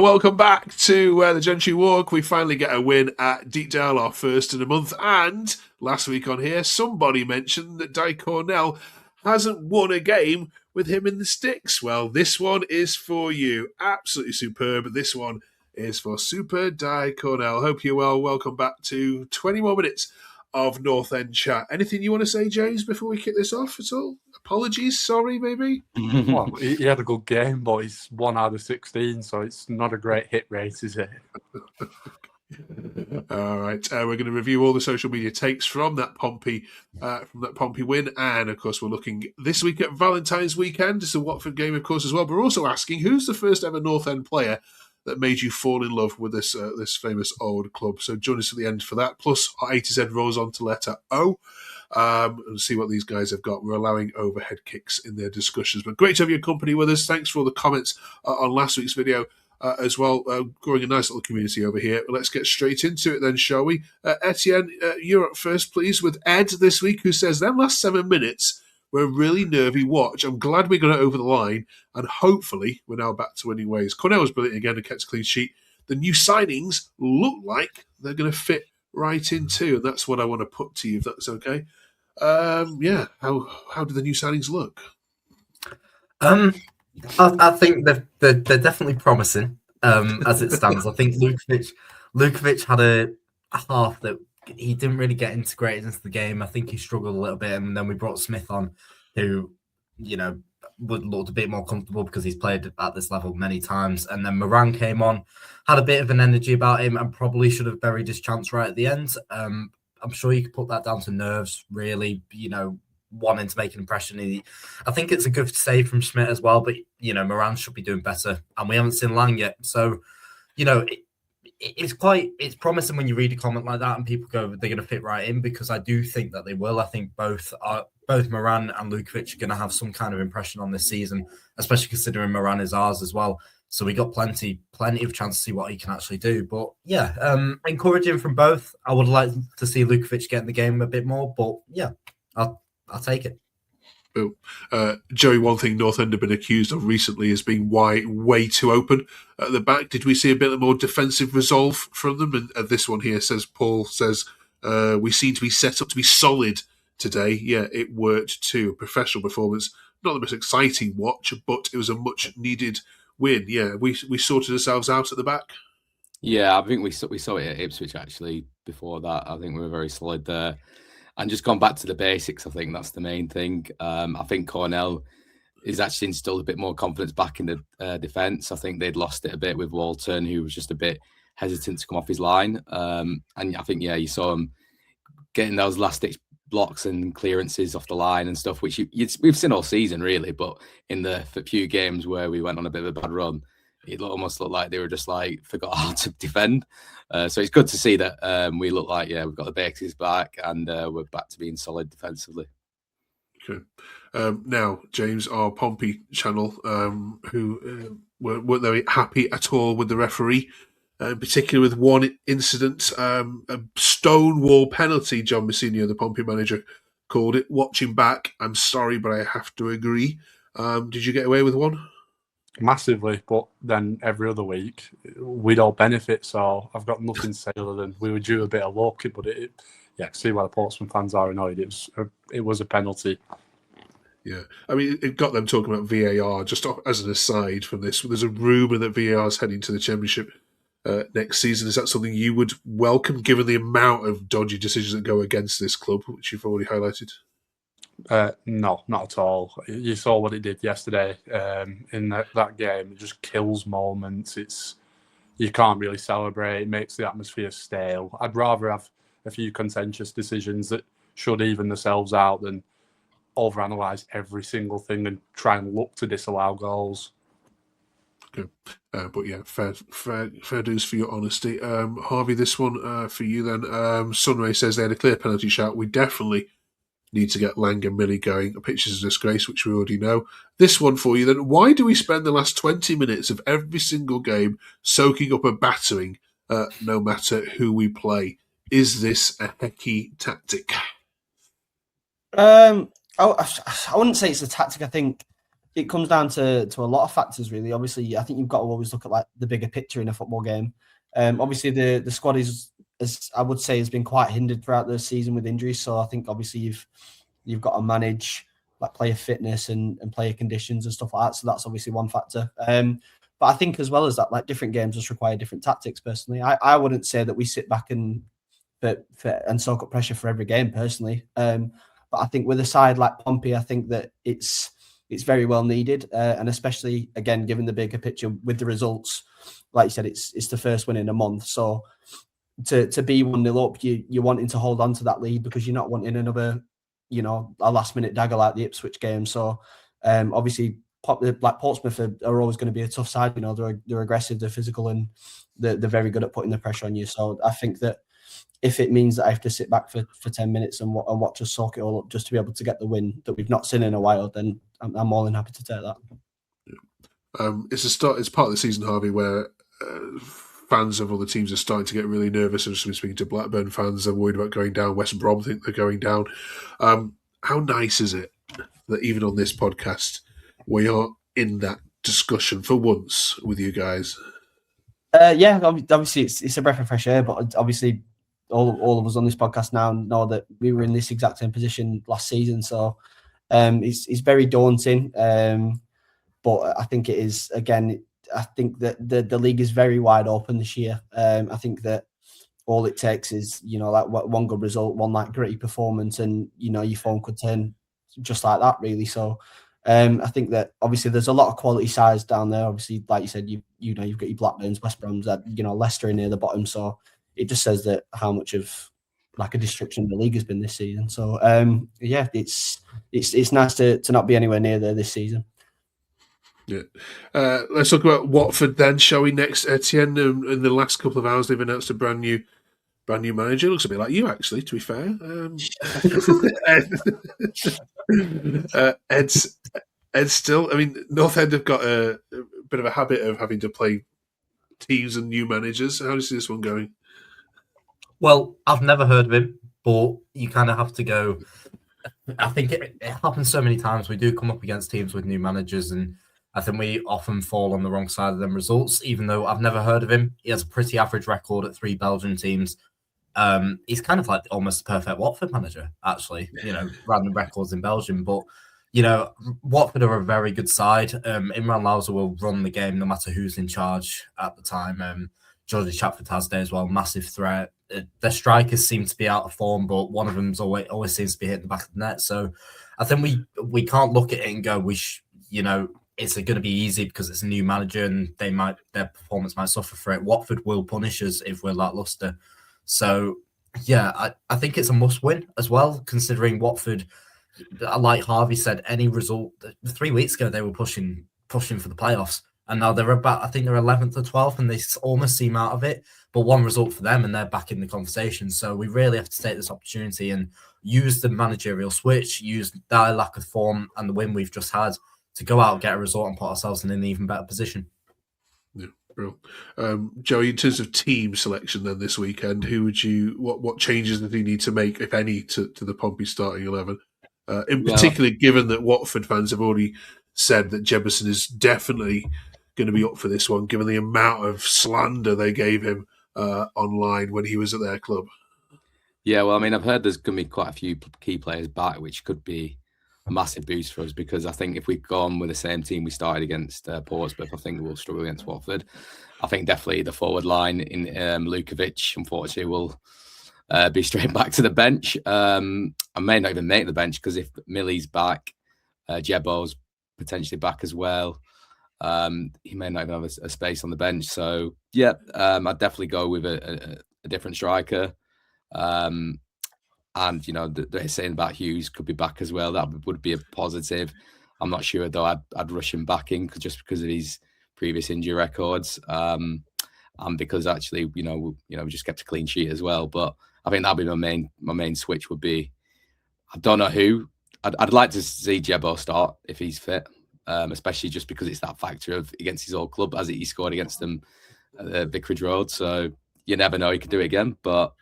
Welcome back to the Gentry Walk. We finally get a win at Deepdale, our first in a month. And last week on here, somebody mentioned that Dai Cornell hasn't won a game with him in the sticks. Well, this one is for you. Absolutely superb. This one is for Super Dai Cornell. Hope you're well. Welcome back to 20 more minutes of North End chat. Anything you want to say, James, before we kick this off at all? Apologies, sorry, maybe? Well, he had a good game, but he's 1 out of 16, so it's not a great hit rate, is it? All right, we're going to review all the social media takes from that Pompey win, and of course we're looking this week at Valentine's weekend. It's a Watford game, of course, as well. But we're also asking who's the first ever North End player that made you fall in love with this famous old club. So join us at the end for that. Plus, our A to Z rolls on to letter O. And see what these guys have got. We're allowing overhead kicks in their discussions. But great to have your company with us. Thanks for all the comments on last week's video as well. Growing a nice little community over here. Let's get straight into it then, shall we? Etienne, you're up first, please, with Ed this week, who says, them last 7 minutes were a really nervy watch. I'm glad we got it over the line, and hopefully we're now back to winning ways. Cornell was brilliant again and kept a clean sheet. The new signings look like they're going to fit right in too, and that's what I want to put to you, if that's okay. How do the new signings look? I think they're definitely promising as it stands. I think Lukovic had a half that he didn't really get integrated into the game. I think he struggled a little bit, and then we brought Smith on, who would look a bit more comfortable because he's played at this level many times. And then Moran came on, had a bit of an energy about him, and probably should have buried his chance right at the end. I'm sure you could put that down to nerves, really, wanting to make an impression. I think it's a good save from Schmidt as well, but, Moran should be doing better. And we haven't seen Lang yet. So, it's promising when you read a comment like that and people go, they're going to fit right in, because I do think that they will. I think both Moran and Lukovic are going to have some kind of impression on this season, especially considering Moran is ours as well. So we got plenty of chance to see what he can actually do. But yeah, encouraging from both. I would like to see Lukovic get in the game a bit more, but yeah, I'll take it. Joey, one thing North End have been accused of recently is being way too open at the back. Did we see a bit more defensive resolve from them? And this one here Paul says, we seem to be set up to be solid today. Yeah, it worked too. Professional performance. Not the most exciting watch, but it was a much needed win. Yeah, we sorted ourselves out at the back. Yeah, I think we saw it at Ipswich actually before that. I think we were very solid there. And just gone back to the basics, I think that's the main thing. I think Cornell is actually instilled a bit more confidence back in the defence. I think they'd lost it a bit with Walton, who was just a bit hesitant to come off his line. And I think, you saw him getting those last-ditch blocks and clearances off the line and stuff, which we've seen all season, really. But in the few games where we went on a bit of a bad run, it almost looked like they were just forgot how to defend. So it's good to see that we look like, we've got the basics back and we're back to being solid defensively. Okay. Now, James, our Pompey channel, who weren't very happy at all with the referee, in particular with one incident, a stonewall penalty, John Messinio, the Pompey manager, called it. Watching back, I'm sorry, but I have to agree. Did you get away with one? Massively, but then every other week we'd all benefit. So I've got nothing to say other than we were due a bit of luck. But see why the Portsmouth fans are annoyed. It was a penalty. Yeah, I mean, it got them talking about VAR. Just as an aside from this, there's a rumour that VAR is heading to the Championship next season. Is that something you would welcome, given the amount of dodgy decisions that go against this club, which you've already highlighted? No, not at all. You saw what it did yesterday in that game. It just kills moments. You can't really celebrate. It makes the atmosphere stale. I'd rather have a few contentious decisions that should even themselves out than overanalyze every single thing and try and look to disallow goals. Okay. But yeah, fair dues for your honesty. Harvey, this one for you then. Sunray says they had a clear penalty shout. We definitely need to get Lang and Millie going. A picture's a disgrace, which we already know. This one for you then. Why do we spend the last 20 minutes of every single game soaking up a battering, no matter who we play? Is this a Hecky tactic? I wouldn't say it's a tactic. I think it comes down to a lot of factors, really. Obviously, I think you've got to always look at like the bigger picture in a football game. Obviously, the squad is, as I would say, has been quite hindered throughout the season with injuries. So I think obviously you've got to manage like player fitness and player conditions and stuff like that. So that's obviously one factor. But I think as well as that, like different games just require different tactics. Personally, I wouldn't say that we sit back and soak up pressure for every game. Personally, but I think with a side like Pompey, I think that it's very well needed, and especially again given the bigger picture with the results. Like you said, it's the first win in a month, so to be 1-0 up, you're wanting to hold on to that lead because you're not wanting another, a last minute dagger like the Ipswich game. So obviously, like Portsmouth are always going to be a tough side. They're aggressive, they're physical, and they're very good at putting the pressure on you. So I think that if it means that I have to sit back for 10 minutes and watch us soak it all up just to be able to get the win that we've not seen in a while, then I'm more than happy to take that. It's part of the season, Harvey, where fans of other teams are starting to get really nervous. I've just been speaking to Blackburn fans. They're worried about going down. West Brom think they're going down. How nice is it that even on this podcast we are in that discussion for once with you guys? Yeah, obviously it's a breath of fresh air, but obviously all of us on this podcast now know that we were in this exact same position last season. So it's very daunting. But I think it is, again, I think that the league is very wide open this year. I think that all it takes is, like one good result, one like gritty performance, and, your form could turn just like that, really. So I think that obviously there's a lot of quality sides down there. Obviously, like you said, you've got your Blackburns, West Broms, Leicester in near the bottom. So it just says that how much of like a destruction the league has been this season. So yeah, it's nice to not be anywhere near there this season. Yeah. Let's talk about Watford then, showing next. Etienne, in the last couple of hours, they've announced a brand new manager. Looks a bit like you, actually, to be fair. Ed's still, I mean, North End have got a bit of a habit of having to play teams and new managers. How do you see this one going? Well, I've never heard of him, but you kind of have to go. I think it happens so many times. We do come up against teams with new managers, and I think we often fall on the wrong side of them results, even though I've never heard of him. He has a pretty average record at 3 Belgian teams. He's kind of like almost the perfect Watford manager, actually, random records in Belgium. But, Watford are a very good side. Imran Louza will run the game no matter who's in charge at the time. Georgie Chapford-Hasday as well, massive threat. Their strikers seem to be out of form, but one of them's always seems to be hitting the back of the net. So I think we can't look at it and go, it's going to be easy because it's a new manager and their performance might suffer for it. Watford will punish us if we're lackluster. So yeah, I think it's a must win as well, considering Watford, like Harvey said, any result 3 weeks ago they were pushing for the playoffs. And now they're 11th or 12th, and they almost seem out of it. But one result for them, and they're back in the conversation. So we really have to take this opportunity and use the managerial switch, use their lack of form and the win we've just had to go out, get a result, and put ourselves in an even better position. Yeah, bro. Joey, in terms of team selection then this weekend, what changes do you need to make, if any, to the Pompey starting 11? In particular, given that Watford fans have already said that Jebison is definitely going to be up for this one, given the amount of slander they gave him online when he was at their club. Yeah, well, I mean, I've heard there's going to be quite a few key players back, which could be a massive boost for us, because I think if we go on with the same team we started against Portsmouth, I think we'll struggle against Watford. I think definitely the forward line in Lukovic, unfortunately, will be straight back to the bench. I may not even make the bench, because if Millie's back, Jebo's potentially back as well. He may not even have a space on the bench. So yeah, I'd definitely go with a different striker. And they're saying about Hughes could be back as well. That would be a positive. I'm not sure though. I'd rush him back in just because of his previous injury records, and because actually we just kept a clean sheet as well. But I think that'd be my main switch would be. I don't know who. I'd like to see Jebo start if he's fit, especially just because it's that factor of against his old club, as he scored against them at Vicarage Road. So you never know, he could do it again. But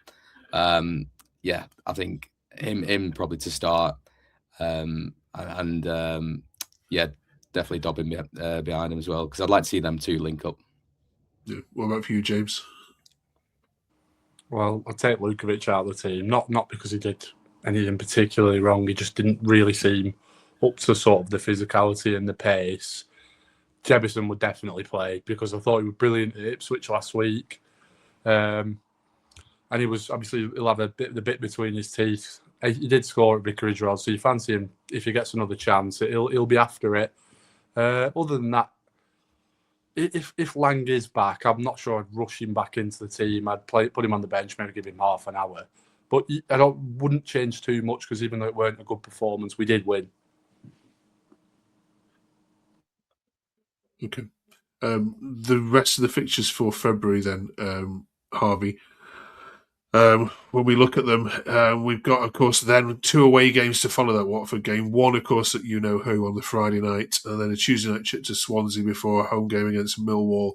yeah, I think him probably to start, yeah, definitely dobbing behind him as well, because I'd like to see them two link up. Yeah. What about for you, James? Well, I'll take Lukovic out of the team, not because he did anything particularly wrong. He just didn't really seem up to sort of the physicality and the pace. Jebison would definitely play because I thought he was brilliant at Ipswich last week. And he was, obviously, he'll have the bit between his teeth. He did score at Vicarage Road, so you fancy him if he gets another chance. He'll be after it. Other than that, if Lang is back, I'm not sure I'd rush him back into the team. I'd put him on the bench, maybe give him half an hour. But I wouldn't change too much because even though it weren't a good performance, we did win. Okay. The rest of the fixtures for February then, Harvey. When we look at them, we've got, of course, then 2 away games to follow that Watford game. One, of course, at you know who on the Friday night, and then a Tuesday night trip to Swansea before a home game against Millwall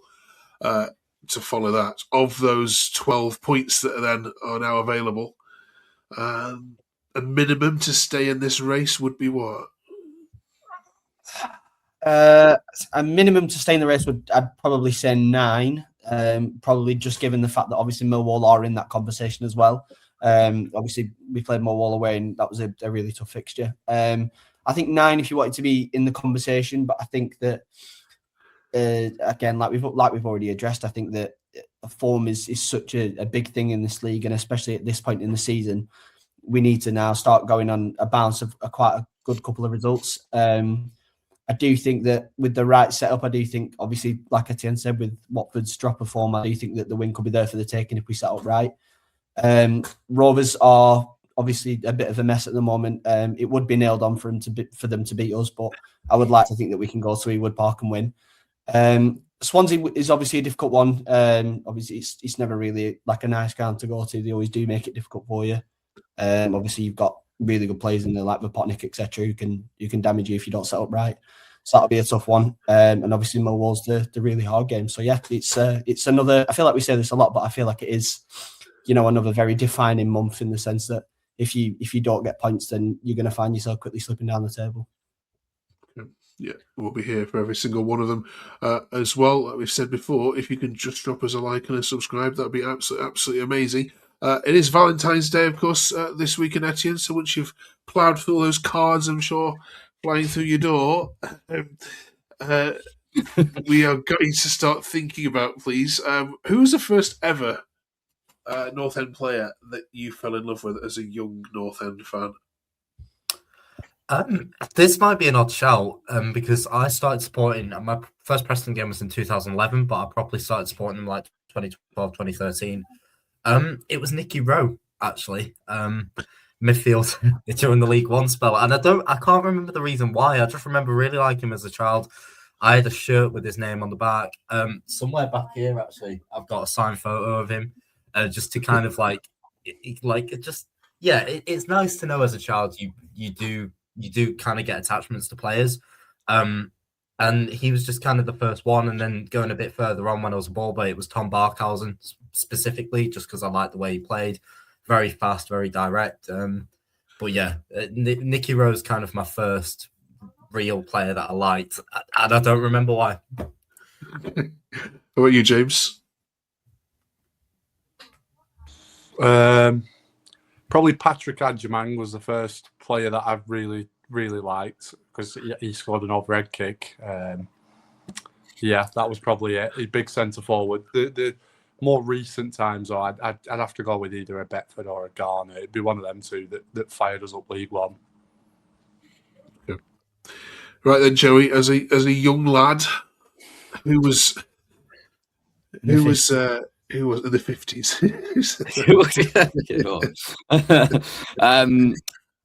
to follow that. Of those 12 points that are now available, a minimum to stay in this race would be what? A minimum to stay in the race I'd probably say 9. Probably just given the fact that obviously Millwall are in that conversation as well. Obviously we played Millwall away and that was a really tough fixture. I think 9 if you wanted to be in the conversation, but I think that again, like we've already addressed, I think that form is such a big thing in this league, and especially at this point in the season, we need to now start going on a bounce of quite a good couple of results. I do think that with the right setup, I do think, obviously, like Etienne said, with Watford's drop of form, I do think that the win could be there for the taking if we set up right. Rovers are obviously a bit of a mess at the moment. It would be nailed on for them to beat us, but I would like to think that we can go to Ewood Park and win. Swansea is obviously a difficult one. Obviously, it's never really like a nice ground to go to. They always do make it difficult for you. Obviously, you've got really good players in there like Vapotnik, etc., who can damage you if you don't set up right. So that'll be a tough one. And obviously Millwall's the really hard game. So yeah, it's another. I feel like we say this a lot, but I feel like it is, another very defining month in the sense that if you don't get points, then you're going to find yourself quickly slipping down the table. Yeah, we'll be here for every single one of them as well. Like we've said before, if you can just drop us a like and a subscribe, that would be absolutely amazing. It is Valentine's Day, of course, this week in Etienne. So once you've ploughed through all those cards, I'm sure, flying through your door, we are going to start thinking about, please, who was the first ever North End player that you fell in love with as a young North End fan? This might be an odd shout because I started supporting, my first Preston game was in 2011, but I properly started supporting them like 2012, 2013. It was Nicky Rowe, actually, midfield during the League One spell, and I can't remember the reason why. I just remember really liking him as a child. I had a shirt with his name on the back. Somewhere back here, actually, I've got a signed photo of him, just to kind of it's nice to know as a child you do kind of get attachments to players. And he was just kind of the first one. And then going a bit further on when I was a ball boy, it was Tom Barkhausen specifically, just because I liked the way he played. Very fast, very direct. But yeah, Nicky Rowe's kind of my first real player that I liked. And I don't remember why. How about you, James? Probably Patrick Adjumang was the first player that I've really liked because he scored an overhead kick. Yeah, that was probably it. A big centre forward. The more recent times, though, I'd have to go with either a Beckford or a Garner. It'd be one of them two that fired us up League One. Yeah. Right then, Joey, as a young lad, who was in the 50s?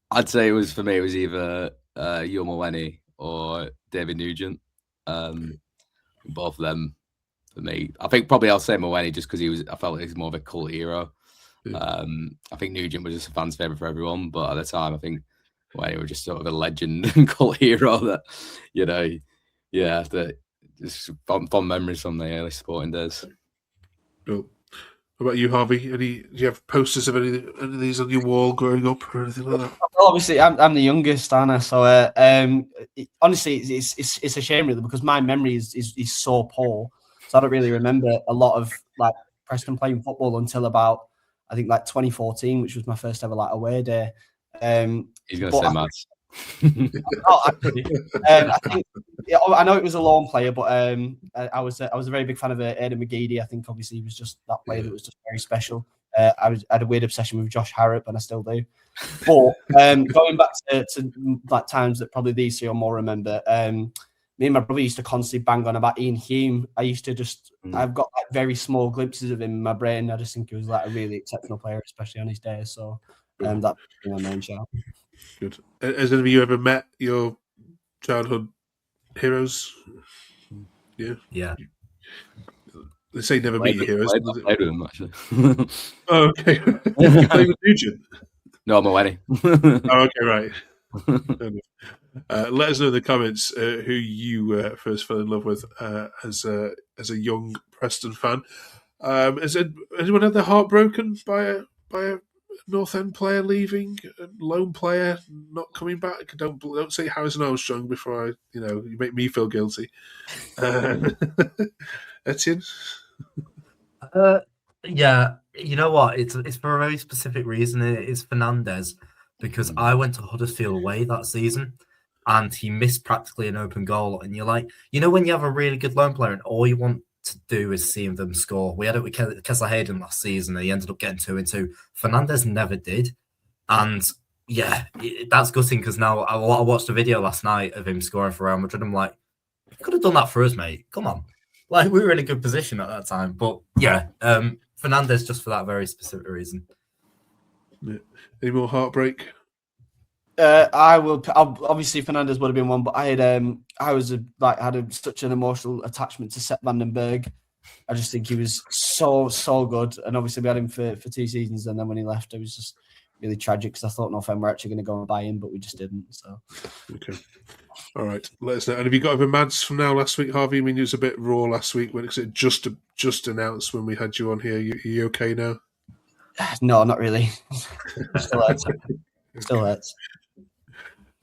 I'd say it was either Yomaweni or David Nugent. Both of them for me. I think probably I'll say Maweny just because I felt like he was more of a cult hero. Yeah. I think Nugent was just a fan's favourite for everyone, but at the time I think Maweny was just sort of a legend and cult hero that, just fond memories from the early sporting days. Cool. What about you, Harvey? Do you have posters of any of these on your wall growing up or anything like that? Well, obviously, I'm the youngest, aren't I? So, honestly, it's a shame really because my memory is so poor. So I don't really remember a lot of like Preston playing football until about I think like 2014, which was my first ever like away day. He's going to but say I- Mads. Oh, actually, I think I know it was a lone player, but I was a very big fan of Aidan McGeady. I think obviously he was just that player that was just very special. I had a weird obsession with Josh Harrop, and I still do. But going back to like times that probably these two or more remember, me and my brother used to constantly bang on about Ian Hume. I've got like very small glimpses of him in my brain. I just think he was like a really exceptional player, especially on his day. So that would be my main shout. Good. Has any of you ever met your childhood heroes? Yeah. Yeah. They say never meet your heroes. I played with him, actually. Oh, okay. Did you play with Nugent? No, I'm a wedding. Oh, okay, right. Let us know in the comments who you first fell in love with as a young Preston fan. Has anyone had their heart broken by a North End player leaving, a lone player not coming back? Don't say Harrison Armstrong before you make me feel guilty. Etienne? Yeah, you know what? It's for a very specific reason. It is Fernandez because I went to Huddersfield away that season and he missed practically an open goal. And you're like, when you have a really good lone player and all you want to do is seeing them score. We had it with Kessler Hayden last season and he ended up getting 2-2. Fernandez never did. And yeah, that's gutting because now I watched a video last night of him scoring for Real Madrid. I'm like, you could have done that for us, mate. Come on. Like, we were in a good position at that time. But yeah, Fernandez just for that very specific reason. Yeah. Any more heartbreak? Obviously Fernandez would have been one, but I had such an emotional attachment to Sepp van den Berg. I just think he was so good, and obviously we had him for 2 seasons, and then when he left, it was just really tragic because I thought North End were actually going to go and buy him, but we just didn't. So okay, all right. Let us know. And have you got over Mads from now last week, Harvey? I mean, it was a bit raw last week when it just announced when we had you on here. Are you okay now? No, not really. Still hurts. Still hurts.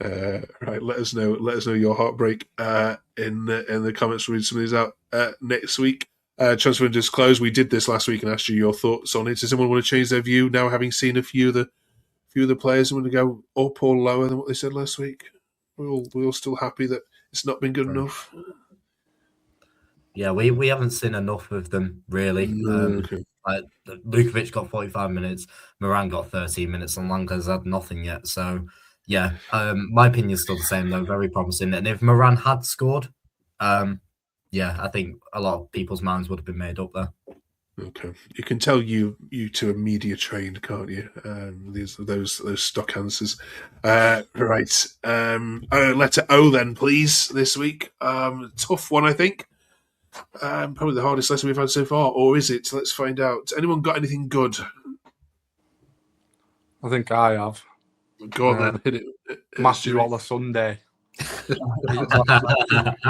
Right, let us know your heartbreak in the comments. We'll read some of these out next week. Transfer window is closed. We did this last week and asked you your thoughts on it. Does anyone want to change their view now, having seen a few of the players, and want to go up or lower than what they said last week? We're all still happy that it's not been good enough. Yeah, we haven't seen enough of them really. Okay. Like Lukovic got 45 minutes, Moran got 13 minutes, and Lanka's had nothing yet. So yeah, my opinion is still the same though. Very promising. And if Moran had scored, yeah, I think a lot of people's minds would have been made up there. Okay, you can tell you two are media trained, can't you? Those stock answers. Right. Letter O then, please. This week, tough one, I think. Probably the hardest lesson we've had so far, or is it? Let's find out. Anyone got anything good? I think I have. Go on then, hit it. Matthew Ola Sunday.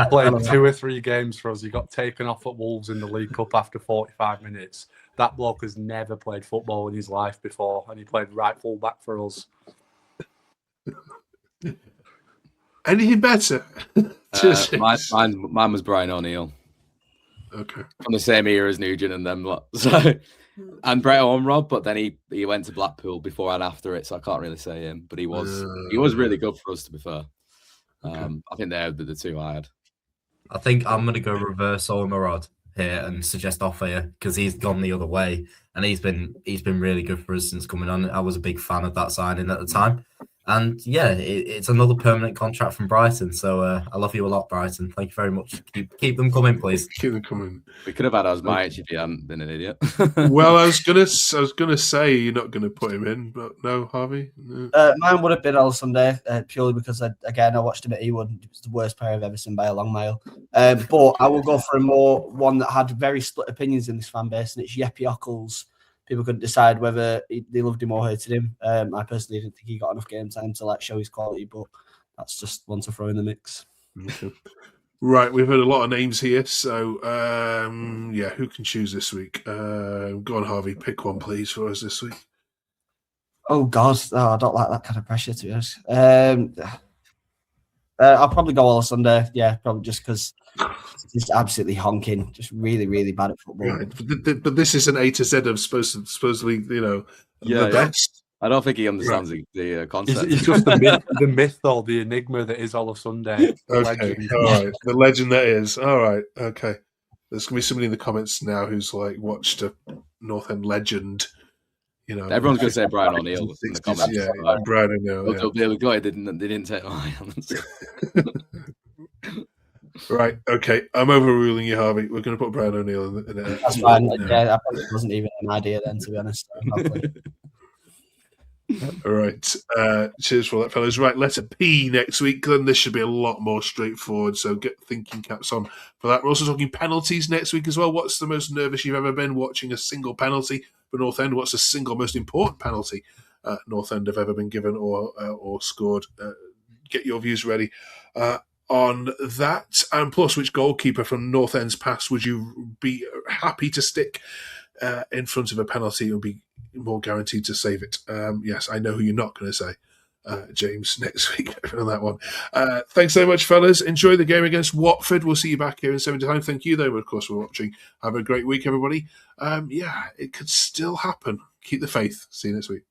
Played 2 or 3 games for us. He got taken off at Wolves in the League Cup after 45 minutes. That bloke has never played football in his life before, and he played right full back for us. Anything better? Mine was Brian O'Neill. Okay. From the same era as Nugent and them lot. So, and Brett Ormrod, but then he went to Blackpool before and after it, so I can't really say him. But he was really good for us, to be fair. Okay. I think they're the 2 I had. I think I'm going to go reverse Ormrod here and suggest Offair because he's gone the other way and he's been really good for us since coming on. I was a big fan of that signing at the time. And yeah, it's another permanent contract from Brighton. So I love you a lot, Brighton. Thank you very much. Keep them coming, please. Keep them coming. We could have had Osmaic if you hadn't been an idiot. Well, I was gonna say you're not gonna put him in, but no, Harvey. No. Mine would have been Ola Sunday purely because I watched him at Ewood. It was the worst player I've ever seen by a long mile. But I will go for one that had very split opinions in this fan base, and it's Jeppe Ockels. People couldn't decide whether they loved him or hated him. I personally didn't think he got enough game time to show his quality, but that's just one to throw in the mix. Okay. Right, we've heard a lot of names here, so who can choose this week? Go on, Harvey, pick one, please, for us this week. Oh God, I don't like that kind of pressure, to be honest. I'll probably go all Sunday. Yeah, probably just because it's just absolutely honking, just really, really bad at football. Right. But this is an A to Z of supposedly, the best. I don't think he understands the concept. It's just the myth or the enigma that is All Sunday. Okay, all right. The legend that is. All right, okay. There's going to be somebody in the comments now who's like watched a North End legend. Everyone's going to say Brian O'Neill in the comments. Yeah, Brian O'Neill. They didn't take my hands. Right, okay. I'm overruling you, Harvey. We're going to put Brian O'Neill in it. That's fine. Yeah, I probably wasn't even an idea then, to be honest. All right. Cheers for all that, fellas. Right, letter P next week. Then this should be a lot more straightforward. So get thinking caps on for that. We're also talking penalties next week as well. What's the most nervous you've ever been watching a single penalty for North End? What's the single most important penalty North End have ever been given or scored? Get your views ready on that. And plus, which goalkeeper from North End's past would you be happy to stick in front of a penalty and be more guaranteed to save it? Yes, I know who you're not going to say, James, next week on that one. Thanks so much, fellas. Enjoy the game against Watford. We'll see you back here in 70 time. Thank you, though, of course, for watching. Have a great week, everybody. It could still happen. Keep the faith. See you next week.